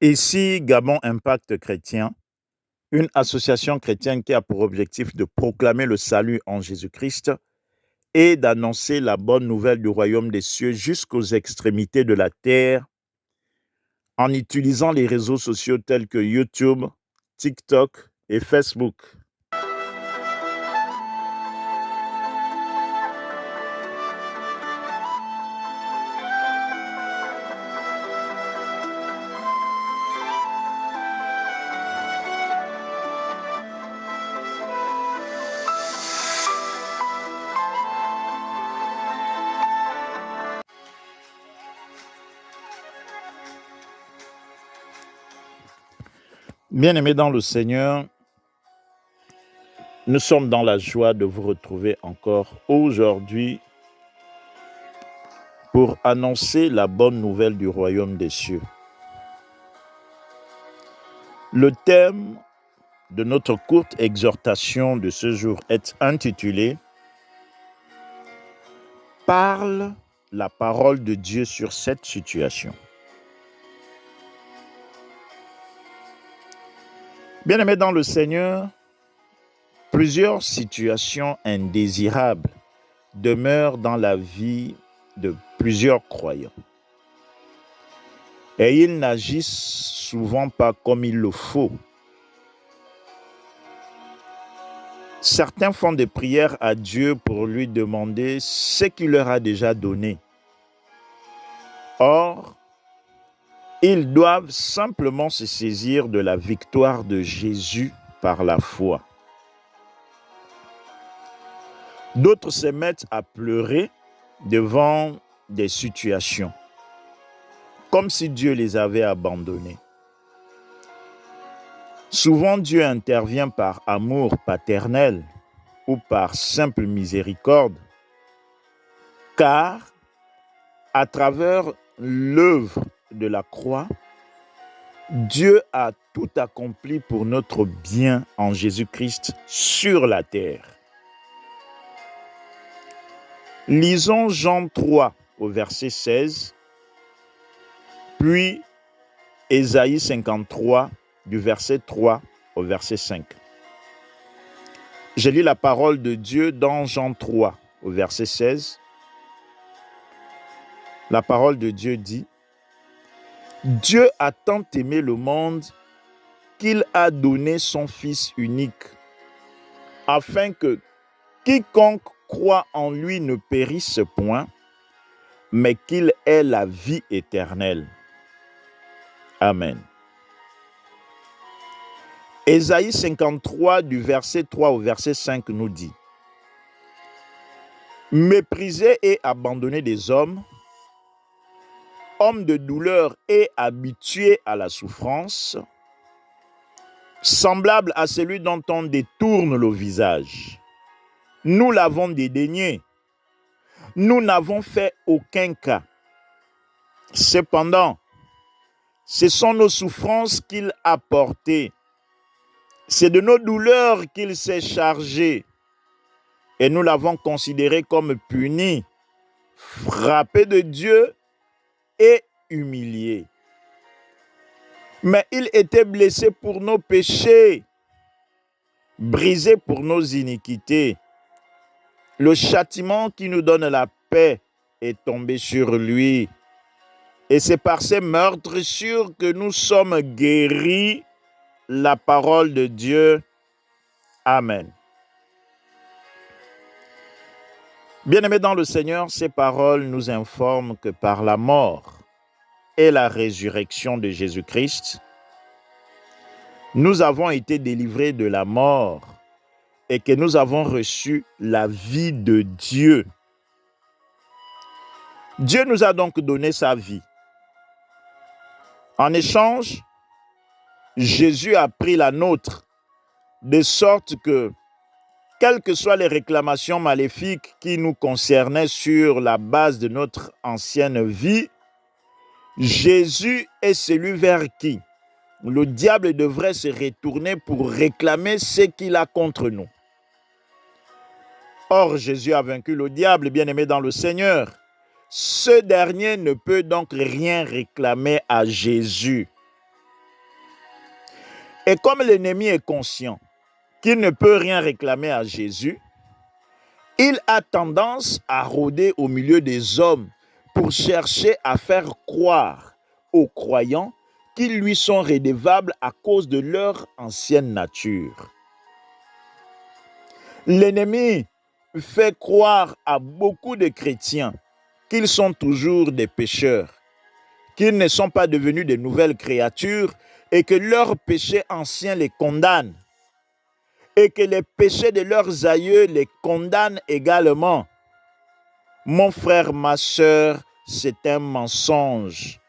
Ici, Gabon Impact Chrétien, une association chrétienne qui a pour objectif de proclamer le salut en Jésus-Christ et d'annoncer la bonne nouvelle du royaume des cieux jusqu'aux extrémités de la terre en utilisant les réseaux sociaux tels que YouTube, TikTok et Facebook. Bien-aimés dans le Seigneur, nous sommes dans la joie de vous retrouver encore aujourd'hui pour annoncer la bonne nouvelle du royaume des cieux. Le thème de notre courte exhortation de ce jour est intitulé « Parle la parole de Dieu sur cette situation ». Bien-aimés dans le Seigneur, plusieurs situations indésirables demeurent dans la vie de plusieurs croyants. Et ils n'agissent souvent pas comme il le faut. Certains font des prières à Dieu pour lui demander ce qu'il leur a déjà donné. Or, ils doivent simplement se saisir de la victoire de Jésus par la foi. D'autres se mettent à pleurer devant des situations, comme si Dieu les avait abandonnés. Souvent, Dieu intervient par amour paternel ou par simple miséricorde, car à travers l'œuvre de la croix, Dieu a tout accompli pour notre bien en Jésus-Christ sur la terre. Lisons Jean 3 au verset 16, puis Ésaïe 53 du verset 3 au verset 5. Je lis la parole de Dieu dans Jean 3 au verset 16. La parole de Dieu dit: Dieu a tant aimé le monde qu'il a donné son Fils unique, afin que quiconque croit en lui ne périsse point, mais qu'il ait la vie éternelle. Amen. Ésaïe 53 du verset 3 au verset 5 nous dit: Méprisé et abandonné des hommes, homme de douleur et habitué à la souffrance, semblable à celui dont on détourne le visage. Nous l'avons dédaigné. Nous n'avons fait aucun cas. Cependant, ce sont nos souffrances qu'il a portées. C'est de nos douleurs qu'il s'est chargé. Et nous l'avons considéré comme puni, frappé de Dieu et humilié. Mais il était blessé pour nos péchés, brisé pour nos iniquités. Le châtiment qui nous donne la paix est tombé sur lui. Et c'est par ces meurtres sûrs que nous sommes guéris. La parole de Dieu. Amen. Bien-aimés dans le Seigneur, ces paroles nous informent que par la mort et la résurrection de Jésus-Christ, nous avons été délivrés de la mort et que nous avons reçu la vie de Dieu. Dieu nous a donc donné sa vie. En échange, Jésus a pris la nôtre, de sorte que, quelles que soient les réclamations maléfiques qui nous concernaient sur la base de notre ancienne vie, Jésus est celui vers qui le diable devrait se retourner pour réclamer ce qu'il a contre nous. Or, Jésus a vaincu le diable, bien-aimé dans le Seigneur. Ce dernier ne peut donc rien réclamer à Jésus. Et comme l'ennemi est conscient qu'il ne peut rien réclamer à Jésus, il a tendance à rôder au milieu des hommes pour chercher à faire croire aux croyants qu'ils lui sont redevables à cause de leur ancienne nature. L'ennemi fait croire à beaucoup de chrétiens qu'ils sont toujours des pécheurs, qu'ils ne sont pas devenus de nouvelles créatures et que leurs péchés anciens les condamnent et que les péchés de leurs aïeux les condamnent également. Mon frère, ma sœur, c'est un mensonge.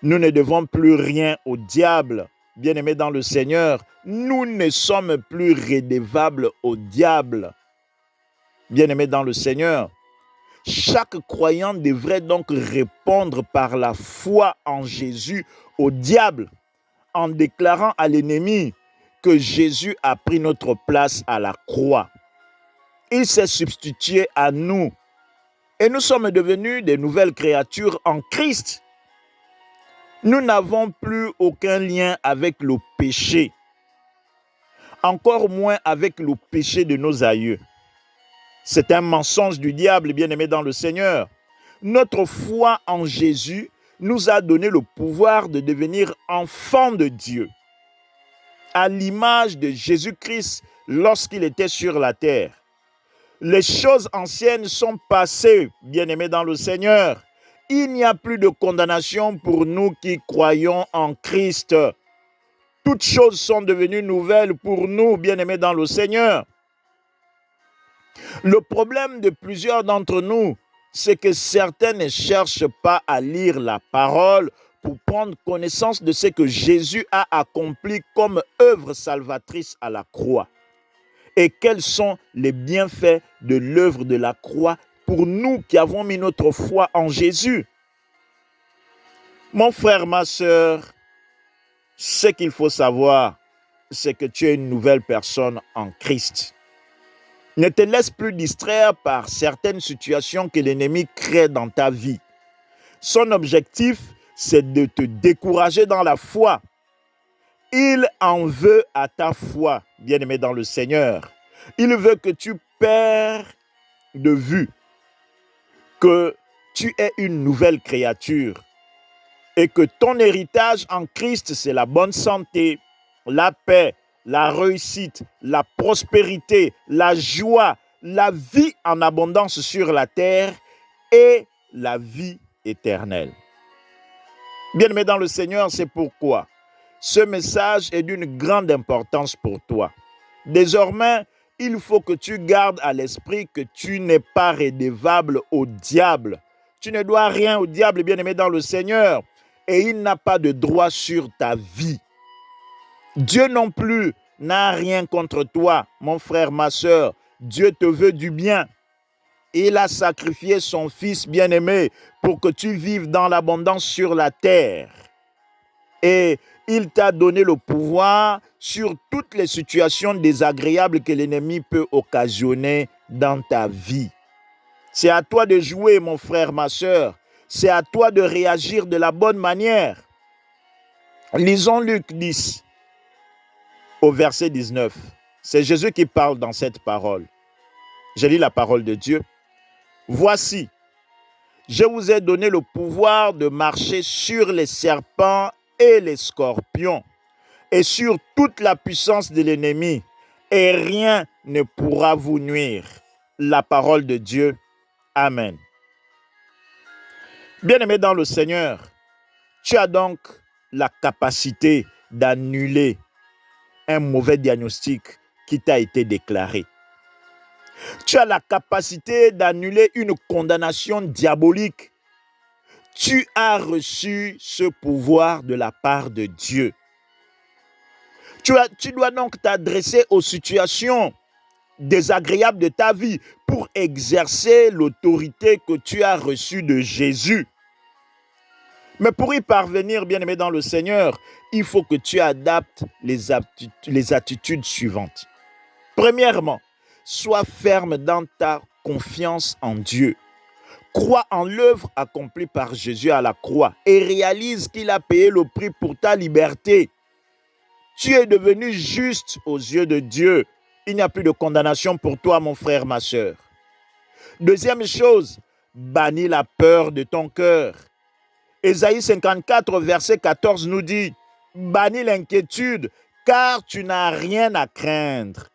Nous ne devons plus rien au diable. Bien-aimés dans le Seigneur, nous ne sommes plus redevables au diable. Bien-aimés dans le Seigneur, chaque croyant devrait donc répondre par la foi en Jésus au diable, en déclarant à l'ennemi que Jésus a pris notre place à la croix. Il s'est substitué à nous et nous sommes devenus des nouvelles créatures en Christ. Nous n'avons plus aucun lien avec le péché, encore moins avec le péché de nos aïeux. C'est un mensonge du diable, bien-aimé dans le Seigneur. Notre foi en Jésus nous a donné le pouvoir de devenir enfants de Dieu, à l'image de Jésus-Christ lorsqu'il était sur la terre. Les choses anciennes sont passées, bien-aimés dans le Seigneur. Il n'y a plus de condamnation pour nous qui croyons en Christ. Toutes choses sont devenues nouvelles pour nous, bien-aimés dans le Seigneur. Le problème de plusieurs d'entre nous, c'est que certains ne cherchent pas à lire la parole pour prendre connaissance de ce que Jésus a accompli comme œuvre salvatrice à la croix. Et quels sont les bienfaits de l'œuvre de la croix pour nous qui avons mis notre foi en Jésus. Mon frère, ma sœur, ce qu'il faut savoir, c'est que tu es une nouvelle personne en Christ. Ne te laisse plus distraire par certaines situations que l'ennemi crée dans ta vie. Son objectif, c'est de te décourager dans la foi. Il en veut à ta foi, bien-aimé dans le Seigneur. Il veut que tu perds de vue que tu es une nouvelle créature et que ton héritage en Christ, c'est la bonne santé, la paix, la réussite, la prospérité, la joie, la vie en abondance sur la terre et la vie éternelle. Bien-aimé dans le Seigneur, c'est pourquoi ce message est d'une grande importance pour toi. Désormais, il faut que tu gardes à l'esprit que tu n'es pas redevable au diable. Tu ne dois rien au diable, bien-aimé dans le Seigneur, et il n'a pas de droit sur ta vie. Dieu non plus n'a rien contre toi, mon frère, ma sœur. Dieu te veut du bien. Il a sacrifié son Fils bien-aimé pour que tu vives dans l'abondance sur la terre. Et il t'a donné le pouvoir sur toutes les situations désagréables que l'ennemi peut occasionner dans ta vie. C'est à toi de jouer, mon frère, ma sœur. C'est à toi de réagir de la bonne manière. Lisons Luc 10, au verset 19. C'est Jésus qui parle dans cette parole. Je lis la parole de Dieu. Voici, je vous ai donné le pouvoir de marcher sur les serpents et les scorpions et sur toute la puissance de l'ennemi, et rien ne pourra vous nuire. La parole de Dieu. Amen. Bien-aimé dans le Seigneur, tu as donc la capacité d'annuler un mauvais diagnostic qui t'a été déclaré. Tu as la capacité d'annuler une condamnation diabolique. Tu as reçu ce pouvoir de la part de Dieu. Tu dois donc t'adresser aux situations désagréables de ta vie pour exercer l'autorité que tu as reçue de Jésus. Mais pour y parvenir, bien-aimé dans le Seigneur, il faut que tu adaptes les attitudes suivantes. Premièrement, sois ferme dans ta confiance en Dieu. Crois en l'œuvre accomplie par Jésus à la croix et réalise qu'il a payé le prix pour ta liberté. Tu es devenu juste aux yeux de Dieu. Il n'y a plus de condamnation pour toi, mon frère, ma sœur. Deuxième chose, bannis la peur de ton cœur. Ésaïe 54, verset 14 nous dit, bannis l'inquiétude, car tu n'as rien à craindre.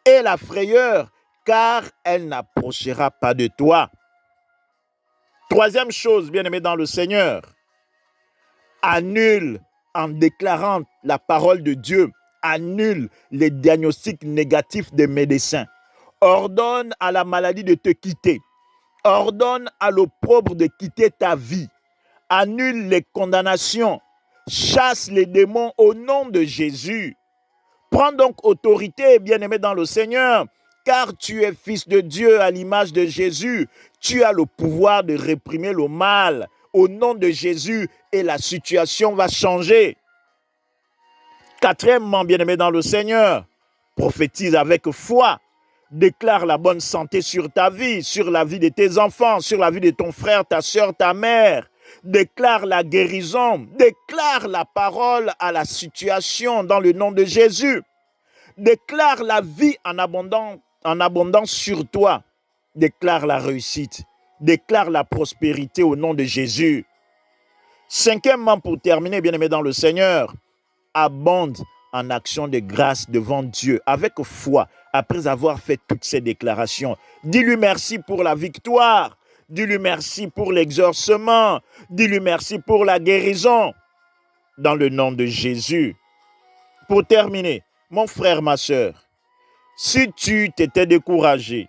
Et la frayeur, car elle n'approchera pas de toi. Troisième chose, bien-aimé dans le Seigneur, annule en déclarant la parole de Dieu, annule les diagnostics négatifs des médecins. Ordonne à la maladie de te quitter. Ordonne à l'opprobre de quitter ta vie. Annule les condamnations. Chasse les démons au nom de Jésus. Prends donc autorité, bien-aimé dans le Seigneur, car tu es fils de Dieu à l'image de Jésus. Tu as le pouvoir de réprimer le mal au nom de Jésus et la situation va changer. Quatrièmement, bien-aimé dans le Seigneur, prophétise avec foi. Déclare la bonne santé sur ta vie, sur la vie de tes enfants, sur la vie de ton frère, ta soeur, ta mère. Déclare la guérison, déclare la parole à la situation dans le nom de Jésus. Déclare la vie en abondance sur toi. Déclare la réussite, déclare la prospérité au nom de Jésus. Cinquièmement, pour terminer, bien-aimé dans le Seigneur, abonde en action de grâce devant Dieu avec foi après avoir fait toutes ces déclarations. Dis-lui merci pour la victoire. Dis-lui merci pour l'exaucement. Dis-lui merci pour la guérison. Dans le nom de Jésus. Pour terminer, mon frère, ma sœur, si tu t'étais découragé,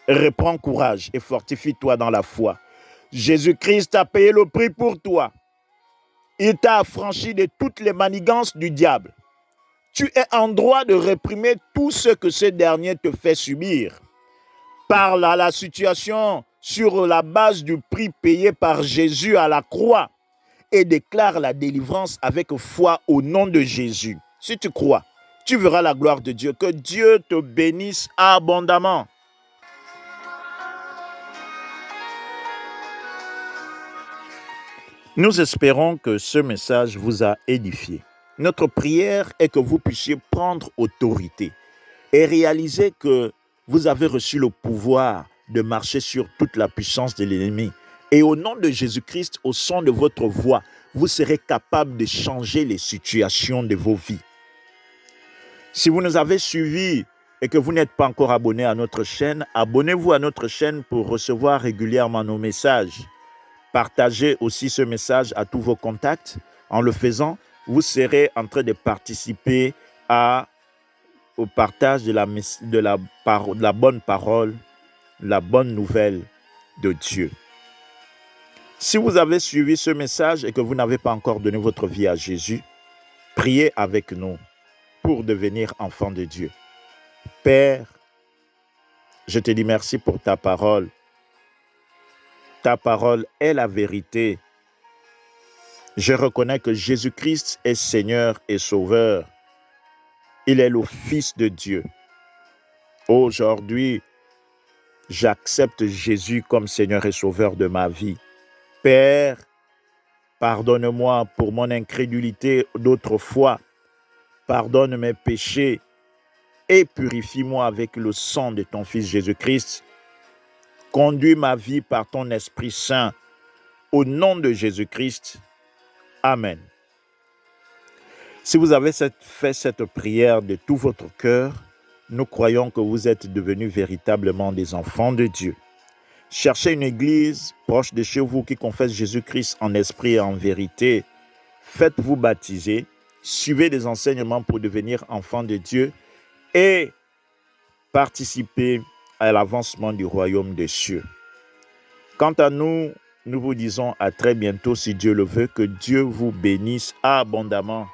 reprends courage et fortifie-toi dans la foi. Jésus-Christ a payé le prix pour toi. Il t'a affranchi de toutes les manigances du diable. Tu es en droit de réprimer tout ce que ce dernier te fait subir. Parle à la situation sur la base du prix payé par Jésus à la croix et déclare la délivrance avec foi au nom de Jésus. Si tu crois, tu verras la gloire de Dieu. Que Dieu te bénisse abondamment. Nous espérons que ce message vous a édifié. Notre prière est que vous puissiez prendre autorité et réaliser que vous avez reçu le pouvoir de marcher sur toute la puissance de l'ennemi. Et au nom de Jésus-Christ, au son de votre voix, vous serez capable de changer les situations de vos vies. Si vous nous avez suivis et que vous n'êtes pas encore abonné à notre chaîne, abonnez-vous à notre chaîne pour recevoir régulièrement nos messages. Partagez aussi ce message à tous vos contacts. En le faisant, vous serez en train de participer au partage de la bonne parole, la bonne nouvelle de Dieu. Si vous avez suivi ce message et que vous n'avez pas encore donné votre vie à Jésus, priez avec nous pour devenir enfant de Dieu. Père, je te dis merci pour ta parole. Ta parole est la vérité. Je reconnais que Jésus-Christ est Seigneur et Sauveur. Il est le Fils de Dieu. Aujourd'hui, j'accepte Jésus comme Seigneur et Sauveur de ma vie. Père, pardonne-moi pour mon incrédulité d'autrefois. Pardonne mes péchés et purifie-moi avec le sang de ton Fils Jésus-Christ. Conduis ma vie par ton Esprit Saint. Au nom de Jésus-Christ. Amen. Si vous avez fait cette prière de tout votre cœur, nous croyons que vous êtes devenus véritablement des enfants de Dieu. Cherchez une église proche de chez vous qui confesse Jésus-Christ en esprit et en vérité. Faites-vous baptiser, suivez des enseignements pour devenir enfants de Dieu et participez à l'avancement du royaume des cieux. Quant à nous, nous vous disons à très bientôt si Dieu le veut, que Dieu vous bénisse abondamment.